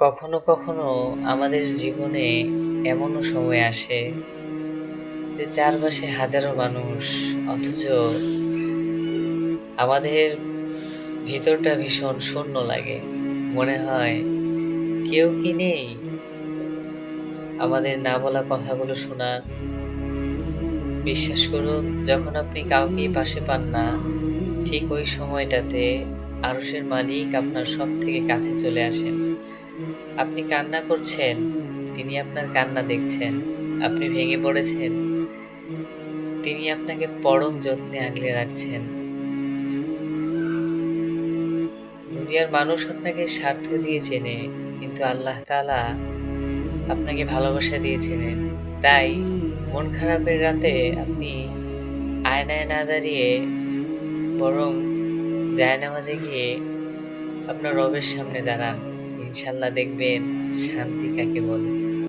কখনো কখনো আমাদের জীবনে এমনও সময় আসে যে চারপাশে হাজারো মানুষ, অথচ আমাদের ভিতরটা ভীষণ শূন্য লাগে। মনে হয় কেউ কি নেই আমাদের না বলা কথাগুলো শোনার। বিশ্বাস করুন, যখন আপনি কাউকেই পাশে পান না, ঠিক ওই সময়টাতে আরশের মালিক আপনার সব থেকে কাছে চলে আসেন। আপনি কান্না করছেন, তিনি আপনার কান্না দেখছেন। আপনি ভেঙে পড়েছেন, তিনি আপনাকে পরম যত্নে আগলে রাখছেন। দুনিয়ার মানুষ আপনাকে স্বার্থ দিয়ে চেনে, কিন্তু আল্লাহ তাআলা আপনাকে ভালোবাসা দিয়ে চেনেন। তাই মন খারাপের রাতে আপনি আয়নায় না দাঁড়িয়ে বরং জায়নামাজে গিয়ে আপনার রবের সামনে দাঁড়ান। ইনশাল্লাহ দেখবেন শান্তি কাকে বলে।